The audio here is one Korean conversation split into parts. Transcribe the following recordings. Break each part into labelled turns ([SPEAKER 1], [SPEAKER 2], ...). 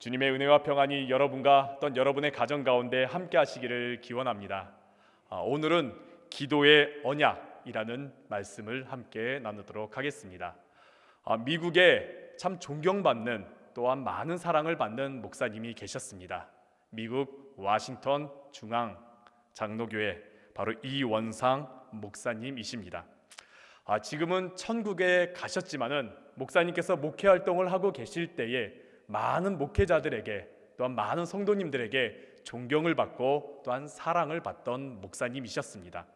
[SPEAKER 1] 주님의 은혜와 평안이 여러분과 또한 여러분의 가정 가운데 함께 하시기를 기원합니다. 오늘은 기도의 언약이라는 말씀을 함께 나누도록 하겠습니다. 미국에 참 존경받는 또한 많은 사랑을 받는 목사님이 계셨습니다. 미국 워싱턴 중앙 장로교회 바로 이원상 목사님이십니다. 지금은 천국에 가셨지만은 목사님께서 목회 활동을 하고 계실 때에 많은 목회자들에게 또한 많은 성도님들에게 존경을 받고 또한 사랑을 받던 목사님이셨습니다.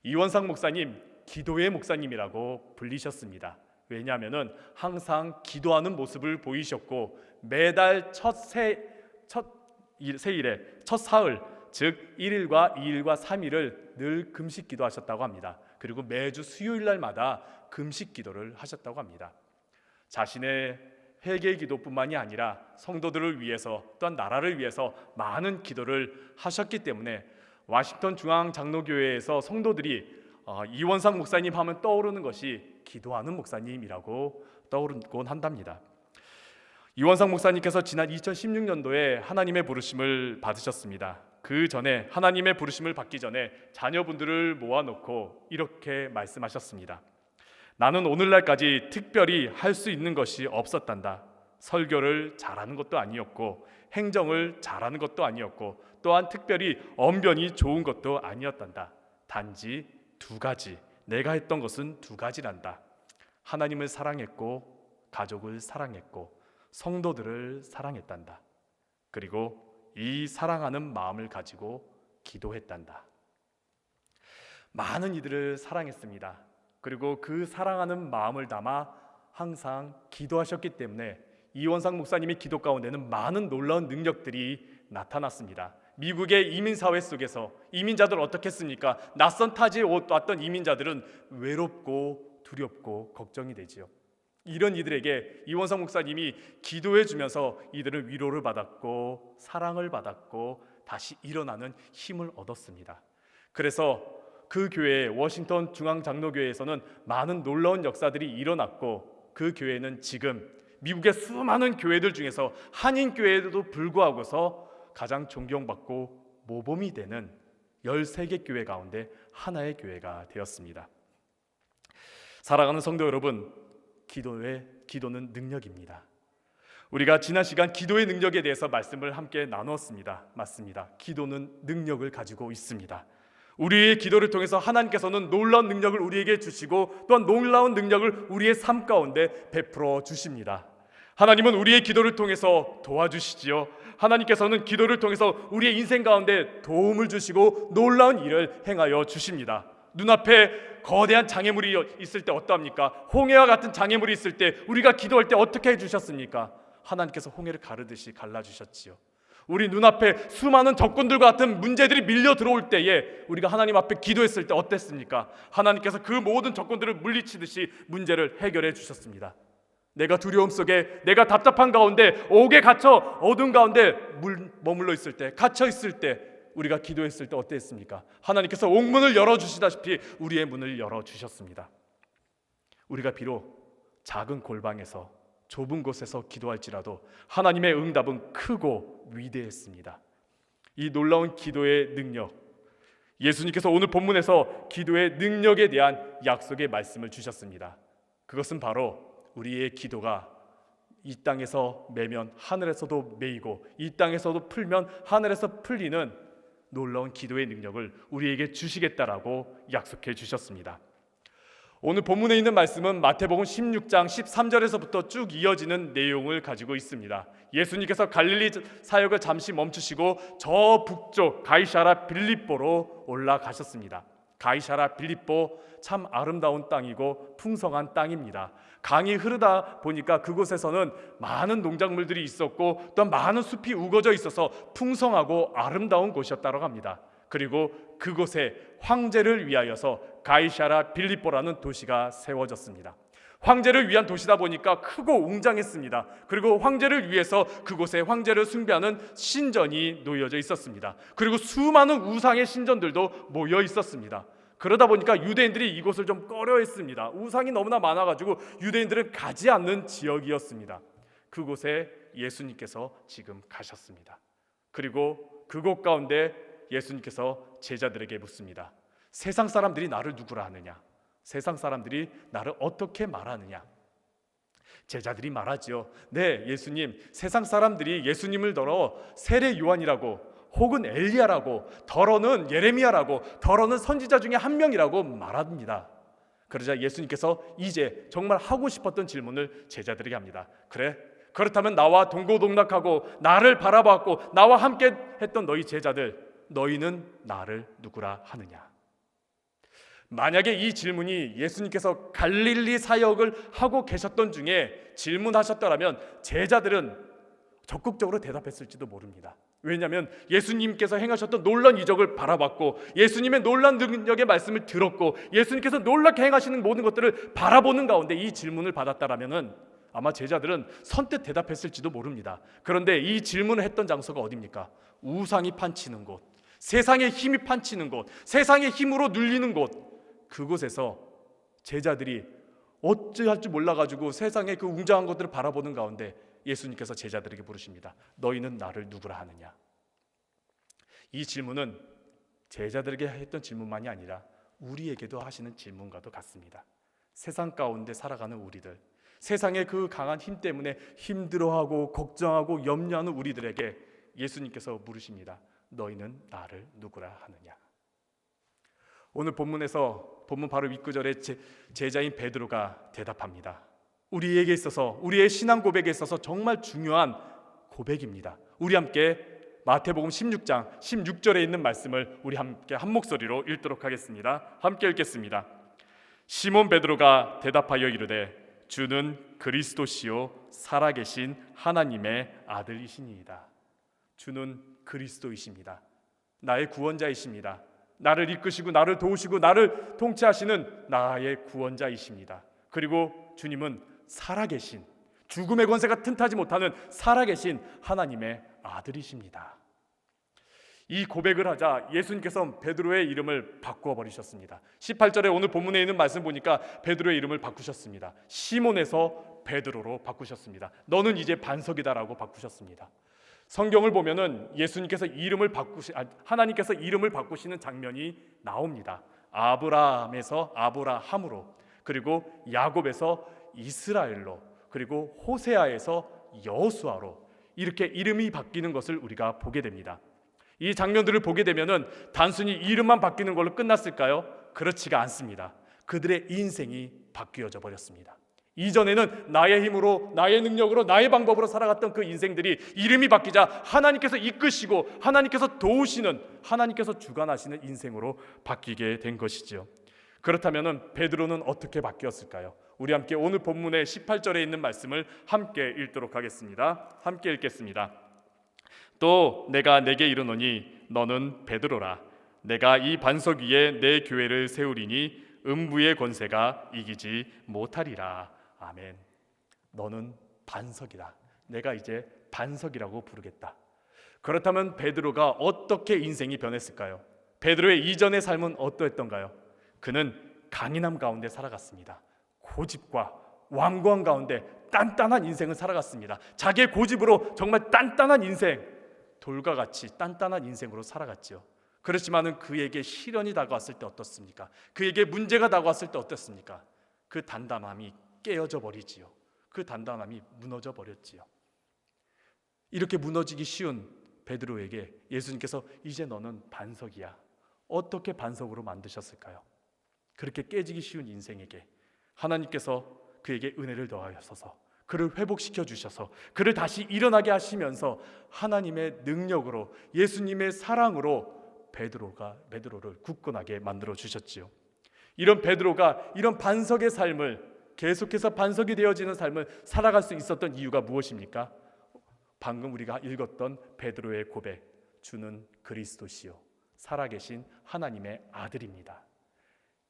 [SPEAKER 1] 이원상 목사님 기도의 목사님이라고 불리셨습니다. 왜냐하면 항상 기도하는 모습을 보이셨고 매달 첫 세일에 첫 사흘 즉 1일과 2일과 3일을 늘 금식 기도하셨다고 합니다. 그리고 매주 수요일 날마다 금식 기도를 하셨다고 합니다. 자신의 회개 기도뿐만이 아니라 성도들을 위해서 또한 나라를 위해서 많은 기도를 하셨기 때문에 워싱턴 중앙 장로교회에서 성도들이 이원상 목사님 하면 떠오르는 것이 기도하는 목사님이라고 떠오르곤 한답니다. 이원상 목사님께서 지난 2016년도에 하나님의 부르심을 받으셨습니다. 그 전에 하나님의 부르심을 받기 전에 자녀분들을 모아놓고 이렇게 말씀하셨습니다. 나는 오늘날까지 특별히 할 수 있는 것이 없었단다. 설교를 잘하는 것도 아니었고 행정을 잘하는 것도 아니었고 또한 특별히 언변이 좋은 것도 아니었단다. 단지 두 가지, 내가 했던 것은 두 가지란다. 하나님을 사랑했고 가족을 사랑했고 성도들을 사랑했단다. 그리고 이 사랑하는 마음을 가지고 기도했단다. 많은 이들을 사랑했습니다. 그리고 그 사랑하는 마음을 담아 항상 기도하셨기 때문에 이원상 목사님의 기도 가운데는 많은 놀라운 능력들이 나타났습니다. 미국의 이민사회 속에서 이민자들 어떻게 했습니까? 낯선 타지에 왔던 이민자들은 외롭고 두렵고 걱정이 되지요. 이런 이들에게 이원상 목사님이 기도해 주면서 이들은 위로를 받았고 사랑을 받았고 다시 일어나는 힘을 얻었습니다. 그래서 그 교회 워싱턴 중앙 장로교회에서는 많은 놀라운 역사들이 일어났고 그 교회는 지금 미국의 수많은 교회들 중에서 한인교회에도 불구하고서 가장 존경받고 모범이 되는 13개 교회 가운데 하나의 교회가 되었습니다. 사랑하는 성도 여러분, 기도는 능력입니다. 우리가 지난 시간 기도의 능력에 대해서 말씀을 함께 나누었습니다. 맞습니다. 기도는 능력을 가지고 있습니다. 우리의 기도를 통해서 하나님께서는 놀라운 능력을 우리에게 주시고 또한 놀라운 능력을 우리의 삶 가운데 베풀어 주십니다. 하나님은 우리의 기도를 통해서 도와주시지요. 하나님께서는 기도를 통해서 우리의 인생 가운데 도움을 주시고 놀라운 일을 행하여 주십니다. 눈앞에 거대한 장애물이 있을 때 어떠합니까? 홍해와 같은 장애물이 있을 때 우리가 기도할 때 어떻게 해주셨습니까? 하나님께서 홍해를 가르듯이 갈라주셨지요. 우리 눈앞에 수많은 적군들과 같은 문제들이 밀려 들어올 때에 우리가 하나님 앞에 기도했을 때 어땠습니까? 하나님께서 그 모든 적군들을 물리치듯이 문제를 해결해 주셨습니다. 내가 두려움 속에, 내가 답답한 가운데, 옥에 갇혀 어둠 가운데 머물러 있을 때, 갇혀 있을 때 우리가 기도했을 때 어땠습니까? 하나님께서 옥문을 열어주시다시피 우리의 문을 열어주셨습니다. 우리가 비록 작은 골방에서 좁은 곳에서 기도할지라도 하나님의 응답은 크고 위대했습니다. 이 놀라운 기도의 능력, 예수님께서 오늘 본문에서 기도의 능력에 대한 약속의 말씀을 주셨습니다. 그것은 바로 우리의 기도가 이 땅에서 매면 하늘에서도 매이고 이 땅에서도 풀면 하늘에서 풀리는 놀라운 기도의 능력을 우리에게 주시겠다라고 약속해 주셨습니다. 오늘 본문에 있는 말씀은 마태복음 16장 13절에서부터 쭉 이어지는 내용을 가지고 있습니다. 예수님께서 갈릴리 사역을 잠시 멈추시고 저 북쪽 가이사랴 빌립보로 올라가셨습니다. 가이사랴 빌립보 참 아름다운 땅이고 풍성한 땅입니다. 강이 흐르다 보니까 그곳에서는 많은 농작물들이 있었고 또 많은 숲이 우거져 있어서 풍성하고 아름다운 곳이었다고 합니다. 그리고 그곳에 황제를 위하여서 가이사랴 빌립보라는 도시가 세워졌습니다. 황제를 위한 도시다 보니까 크고 웅장했습니다. 그리고 황제를 위해서 그곳에 황제를 숭배하는 신전이 놓여져 있었습니다. 그리고 수많은 우상의 신전들도 모여 있었습니다. 그러다 보니까 유대인들이 이곳을 좀 꺼려했습니다. 우상이 너무나 많아가지고 유대인들은 가지 않는 지역이었습니다. 그곳에 예수님께서 지금 가셨습니다. 그리고 그곳 가운데 예수님께서 제자들에게 묻습니다. 세상 사람들이 나를 누구라 하느냐? 세상 사람들이 나를 어떻게 말하느냐? 제자들이 말하죠. 네, 예수님, 세상 사람들이 예수님을 더러 세례 요한이라고, 혹은 엘리야라고, 더러는 예레미야라고, 더러는 선지자 중에 한 명이라고 말합니다. 그러자 예수님께서 이제 정말 하고 싶었던 질문을 제자들에게 합니다. 그래? 그렇다면 나와 동고동락하고 나를 바라봤고 나와 함께 했던 너희 제자들, 너희는 나를 누구라 하느냐? 만약에 이 질문이 예수님께서 갈릴리 사역을 하고 계셨던 중에 질문하셨더라면 제자들은 적극적으로 대답했을지도 모릅니다. 왜냐하면 예수님께서 행하셨던 놀라운 이적을 바라봤고 예수님의 놀라운 능력의 말씀을 들었고 예수님께서 놀랍게 행하시는 모든 것들을 바라보는 가운데 이 질문을 받았다라면 아마 제자들은 선뜻 대답했을지도 모릅니다. 그런데 이 질문을 했던 장소가 어디입니까? 우상이 판치는 곳, 세상의 힘이 판치는 곳, 세상의 힘으로 눌리는 곳, 그곳에서 제자들이 어찌할 줄 몰라가지고 세상의 그 웅장한 것들을 바라보는 가운데 예수님께서 제자들에게 물으십니다. 너희는 나를 누구라 하느냐? 이 질문은 제자들에게 했던 질문만이 아니라 우리에게도 하시는 질문과도 같습니다. 세상 가운데 살아가는 우리들, 세상의 그 강한 힘 때문에 힘들어하고 걱정하고 염려하는 우리들에게 예수님께서 물으십니다. 너희는 나를 누구라 하느냐? 오늘 본문에서 본문 바로 윗구절에 제자인 베드로가 대답합니다. 우리에게 있어서, 우리의 신앙 고백에 있어서 정말 중요한 고백입니다. 우리 함께 마태복음 16장 16절에 있는 말씀을 우리 함께 한 목소리로 읽도록 하겠습니다. 함께 읽겠습니다. 시몬 베드로가 대답하여 이르되 주는 그리스도시요 살아계신 하나님의 아들이시니이다. 주는 그리스도이십니다. 나의 구원자이십니다. 나를 이끄시고 나를 도우시고 나를 통치하시는 나의 구원자이십니다. 그리고 주님은 살아계신, 죽음의 권세가 틈타지 못하는 살아계신 하나님의 아들이십니다. 이 고백을 하자 예수님께서 베드로의 이름을 바꾸어 버리셨습니다. 18절에 오늘 본문에 있는 말씀 보니까 베드로의 이름을 바꾸셨습니다. 시몬에서 베드로로 바꾸셨습니다. 너는 이제 반석이다라고 바꾸셨습니다. 성경을 보면은 예수님께서 하나님께서 이름을 바꾸시는 장면이 나옵니다. 아브라함에서 아브라함으로, 그리고 야곱에서 이스라엘로, 그리고 호세아에서 여호수아로 이렇게 이름이 바뀌는 것을 우리가 보게 됩니다. 이 장면들을 보게 되면은 단순히 이름만 바뀌는 걸로 끝났을까요? 그렇지가 않습니다. 그들의 인생이 바뀌어져 버렸습니다. 이전에는 나의 힘으로, 나의 능력으로, 나의 방법으로 살아갔던 그 인생들이 이름이 바뀌자 하나님께서 이끄시고 하나님께서 도우시는, 하나님께서 주관하시는 인생으로 바뀌게 된 것이지요. 그렇다면 베드로는 어떻게 바뀌었을까요? 우리 함께 오늘 본문의 18절에 있는 말씀을 함께 읽도록 하겠습니다. 함께 읽겠습니다. 또 내가 내게 이르노니 너는 베드로라. 내가 이 반석 위에 내 교회를 세우리니 음부의 권세가 이기지 못하리라. 아멘. 너는 반석이다. 내가 이제 반석이라고 부르겠다. 그렇다면 베드로가 어떻게 인생이 변했을까요? 베드로의 이전의 삶은 어떠했던가요? 그는 강인함 가운데 살아갔습니다. 고집과 완고함 가운데 단단한 인생을 살아갔습니다. 자기의 고집으로 정말 단단한 인생, 돌과 같이 단단한 인생으로 살아갔죠. 그렇지만은 그에게 시련이 다가왔을 때 어떻습니까? 그에게 문제가 다가왔을 때 어떻습니까? 그 단단함이 깨어져 버리지요. 그 단단함이 무너져 버렸지요. 이렇게 무너지기 쉬운 베드로에게 예수님께서 이제 너는 반석이야. 어떻게 반석으로 만드셨을까요? 그렇게 깨지기 쉬운 인생에게 하나님께서 그에게 은혜를 더하셔서 그를 회복시켜 주셔서 그를 다시 일어나게 하시면서 하나님의 능력으로, 예수님의 사랑으로 베드로를 굳건하게 만들어 주셨지요. 이런 베드로가 이런 반석의 삶을, 계속해서 반석이 되어지는 삶을 살아갈 수 있었던 이유가 무엇입니까? 방금 우리가 읽었던 베드로의 고백, 주는 그리스도시요 살아계신 하나님의 아들입니다.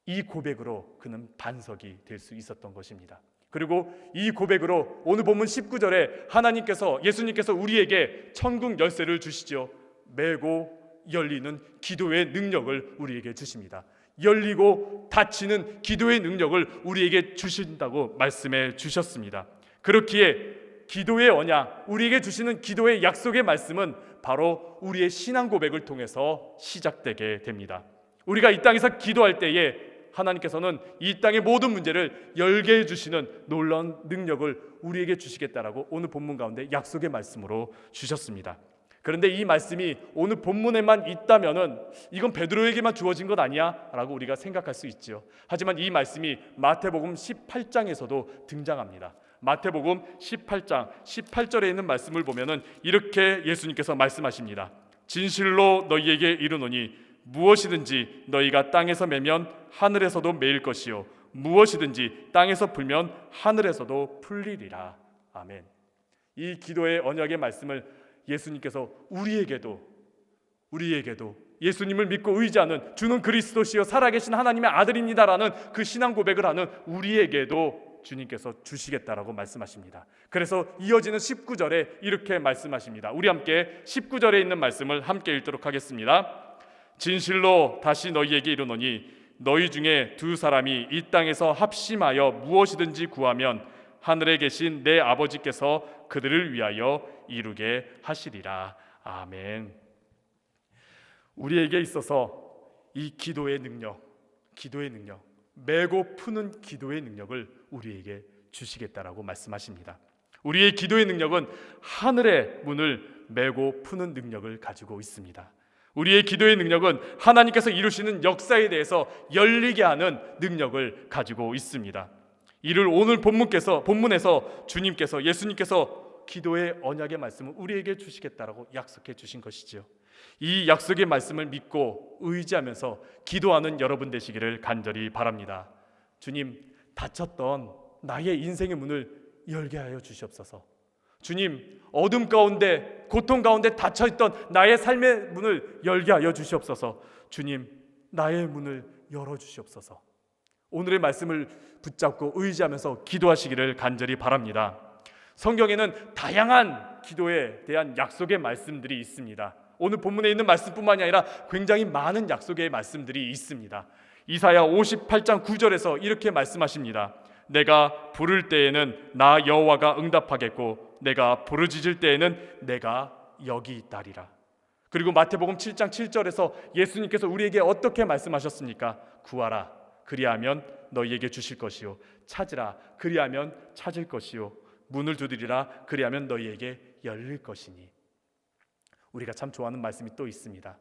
[SPEAKER 1] 이 고백으로 그는 반석이 될 수 있었던 것입니다. 그리고 이 고백으로 오늘 본문 19절에 예수님께서 우리에게 천국 열쇠를 주시죠. 매고 열리는 기도의 능력을 우리에게 주십니다. 열리고 닫히는 기도의 능력을 우리에게 주신다고 말씀해 주셨습니다. 그렇기에 기도의 언약, 우리에게 주시는 기도의 약속의 말씀은 바로 우리의 신앙 고백을 통해서 시작되게 됩니다. 우리가 이 땅에서 기도할 때에 하나님께서는 이 땅의 모든 문제를 열게 해주시는 놀라운 능력을 우리에게 주시겠다라고 오늘 본문 가운데 약속의 말씀으로 주셨습니다. 그런데 이 말씀이 오늘 본문에만 있다면은 이건 베드로에게만 주어진 것 아니야? 라고 우리가 생각할 수 있죠. 하지만 이 말씀이 마태복음 18장에서도 등장합니다. 마태복음 18장 18절에 있는 말씀을 보면은 이렇게 예수님께서 말씀하십니다. 진실로 너희에게 이르노니 무엇이든지 너희가 땅에서 매면 하늘에서도 매일 것이요 무엇이든지 땅에서 풀면 하늘에서도 풀리리라. 아멘. 이 기도의 언약의 말씀을 예수님께서 우리에게도 예수님을 믿고 의지하는 주는 그리스도시요 살아계신 하나님의 아들입니다라는 그 신앙 고백을 하는 우리에게도 주님께서 주시겠다라고 말씀하십니다. 그래서 이어지는 19절에 이렇게 말씀하십니다. 우리 함께 19절에 있는 말씀을 함께 읽도록 하겠습니다. 진실로 다시 너희에게 이르노니 너희 중에 두 사람이 이 땅에서 합심하여 무엇이든지 구하면 하늘에 계신 내 아버지께서 그들을 위하여 이루게 하시리라. 아멘. 우리에게 있어서 이 기도의 능력, 메고 푸는 기도의 능력을 우리에게 주시겠다라고 말씀하십니다. 우리의 기도의 능력은 하늘의 문을 메고 푸는 능력을 가지고 있습니다. 우리의 기도의 능력은 하나님께서 이루시는 역사에 대해서 열리게 하는 능력을 가지고 있습니다. 이를 오늘 본문에서 주님께서 예수님께서 기도의 언약의 말씀을 우리에게 주시겠다라고 약속해 주신 것이지요. 이 약속의 말씀을 믿고 의지하면서 기도하는 여러분 되시기를 간절히 바랍니다. 주님, 닫혔던 나의 인생의 문을 열게 하여 주시옵소서. 주님, 어둠 가운데 고통 가운데 닫혀있던 나의 삶의 문을 열게 하여 주시옵소서. 주님, 나의 문을 열어주시옵소서. 오늘의 말씀을 붙잡고 의지하면서 기도하시기를 간절히 바랍니다. 성경에는 다양한 기도에 대한 약속의 말씀들이 있습니다. 오늘 본문에 있는 말씀뿐만이 아니라 굉장히 많은 약속의 말씀들이 있습니다. 이사야 58장 9절에서 이렇게 말씀하십니다. 내가 부를 때에는 나 여호와가 응답하겠고 내가 부르짖을 때에는 내가 여기 있다리라. 그리고 마태복음 7장 7절에서 예수님께서 우리에게 어떻게 말씀하셨습니까? 구하라 그리하면 너희에게 주실 것이요 찾으라 그리하면 찾을 것이요 문을 두드리라 그리하면 너희에게 열릴 것이니. 우리가 참 좋아하는 말씀이 또 있습니다.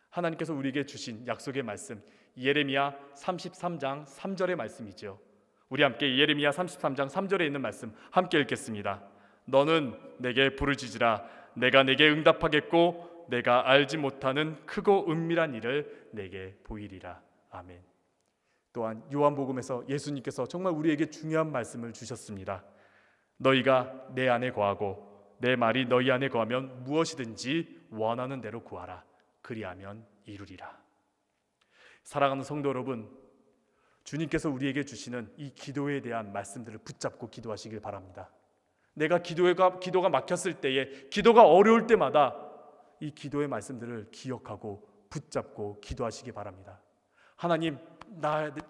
[SPEAKER 1] 하나님께서 우리에게 주신 약속의 말씀, 예레미야 33장 3절의 말씀이죠. 우리 함께 예레미야 33장 3절에 있는 말씀 함께 읽겠습니다. 너는 내게 부르짖으라 내가 내게 응답하겠고 내가 알지 못하는 크고 은밀한 일을 내게 보이리라. 아멘. 또한 요한복음에서 예수님께서 정말 우리에게 중요한 말씀을 주셨습니다. 너희가 내 안에 거하고 내 말이 너희 안에 거하면 무엇이든지 원하는 대로 구하라 그리하면 이루리라. 사랑하는 성도 여러분, 주님께서 우리에게 주시는 이 기도에 대한 말씀들을 붙잡고 기도하시길 바랍니다. 내가 기도가 막혔을 때에, 기도가 어려울 때마다 이 기도의 말씀들을 기억하고 붙잡고 기도하시기 바랍니다. 하나님,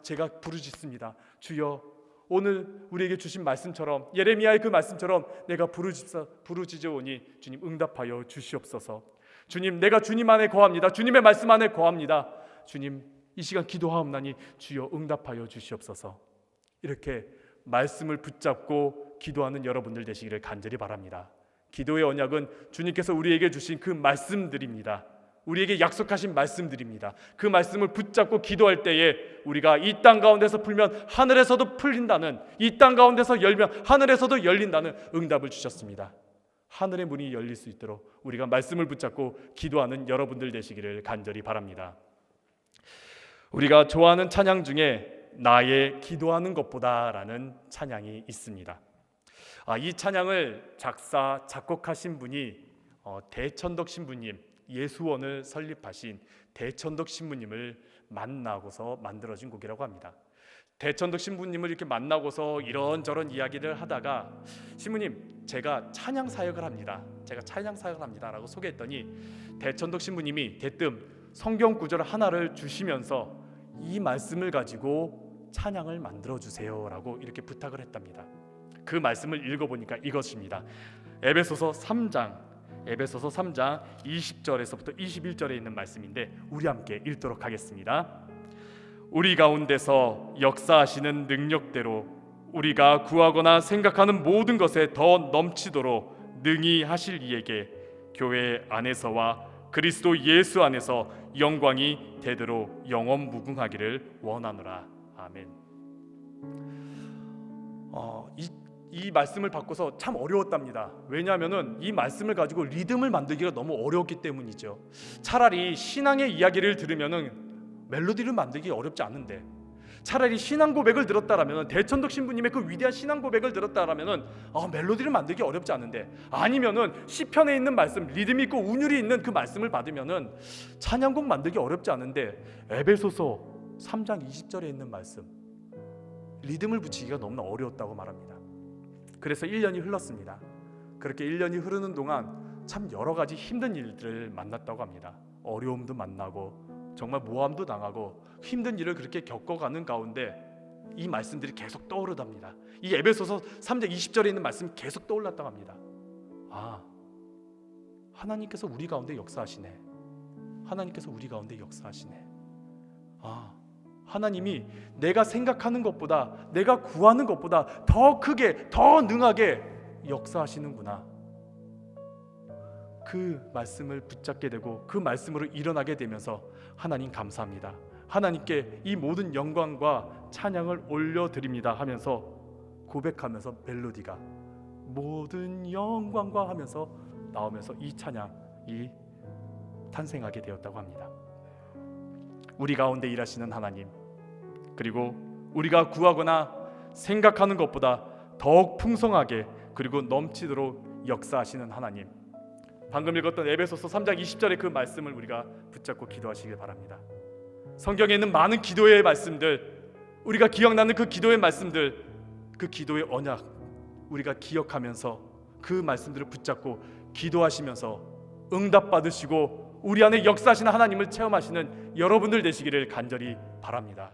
[SPEAKER 1] 제가 부르짖습니다. 주여, 오늘 우리에게 주신 말씀처럼, 예레미야의 그 말씀처럼 내가 부르짖어오니 주님 응답하여 주시옵소서. 주님, 내가 주님 안에 거합니다. 주님의 말씀 안에 거합니다. 주님, 이 시간 기도하옵나니 주여 응답하여 주시옵소서. 이렇게 말씀을 붙잡고 기도하는 여러분들 되시기를 간절히 바랍니다. 기도의 언약은 주님께서 우리에게 주신 그 말씀들입니다. 우리에게 약속하신 말씀들입니다. 그 말씀을 붙잡고 기도할 때에 우리가 이 땅 가운데서 풀면 하늘에서도 풀린다는, 이 땅 가운데서 열면 하늘에서도 열린다는 응답을 주셨습니다. 하늘의 문이 열릴 수 있도록 우리가 말씀을 붙잡고 기도하는 여러분들 되시기를 간절히 바랍니다. 우리가 좋아하는 찬양 중에 나의 기도하는 것보다라는 찬양이 있습니다. 이 찬양을 작곡하신 분이 대천덕 신부님, 예수원을 설립하신 대천덕 신부님을 만나고서 만들어진 곡이라고 합니다. 대천덕 신부님을 이렇게 만나고서 이런저런 이야기를 하다가 신부님, 제가 찬양 사역을 합니다. 라고 소개했더니 대천덕 신부님이 대뜸 성경 구절 하나를 주시면서 이 말씀을 가지고 찬양을 만들어 주세요라고 이렇게 부탁을 했답니다. 그 말씀을 읽어보니까 이것입니다. 에베소서 3장 20절에서부터 21절에 있는 말씀인데 우리 함께 읽도록 하겠습니다. 우리 가운데서 역사하시는 능력대로 우리가 구하거나 생각하는 모든 것에 더 넘치도록 능히 하실 이에게 교회 안에서와 그리스도 예수 안에서 영광이 되도록 영원 무궁하기를 원하노라. 아멘. 이 말씀을 바꿔서 참 어려웠답니다. 왜냐하면은 이 말씀을 가지고 리듬을 만들기가 너무 어려웠기 때문이죠. 차라리 신앙의 이야기를 들으면은 멜로디를 만들기 어렵지 않은데, 차라리 신앙 고백을 들었다라면, 대천덕 신부님의 그 위대한 신앙 고백을 들었다라면은 멜로디를 만들기 어렵지 않은데, 아니면은 시편에 있는 말씀, 리듬 있고 운율이 있는 그 말씀을 받으면은 찬양곡 만들기 어렵지 않은데, 에베소서 3장 20절에 있는 말씀, 리듬을 붙이기가 너무나 어려웠다고 말합니다. 그래서 1년이 흘렀습니다. 그렇게 1년이 흐르는 동안 참 여러 가지 힘든 일들을 만났다고 합니다. 어려움도 만나고 정말 모함도 당하고 힘든 일을 그렇게 겪어가는 가운데 이 말씀들이 계속 떠오르답니다. 이 에베소서 3장 20절에 있는 말씀이 계속 떠올랐다고 합니다. 하나님께서 우리 가운데 역사하시네. 하나님께서 우리 가운데 역사하시네. 하나님이 내가 생각하는 것보다, 내가 구하는 것보다 더 크게, 더 능하게 역사하시는구나. 그 말씀을 붙잡게 되고 그 말씀으로 일어나게 되면서 하나님 감사합니다, 하나님께 이 모든 영광과 찬양을 올려드립니다 하면서 고백하면서 멜로디가 모든 영광과 하면서 나오면서 이 찬양이 탄생하게 되었다고 합니다. 우리 가운데 일하시는 하나님, 그리고 우리가 구하거나 생각하는 것보다 더욱 풍성하게 그리고 넘치도록 역사하시는 하나님, 방금 읽었던 에베소서 3장 20절의 그 말씀을 우리가 붙잡고 기도하시길 바랍니다. 성경에 있는 많은 기도의 말씀들, 우리가 기억나는 그 기도의 말씀들, 그 기도의 언약 우리가 기억하면서 그 말씀들을 붙잡고 기도하시면서 응답받으시고 우리 안에 역사하시는 하나님을 체험하시는 여러분들 되시기를 간절히 바랍니다.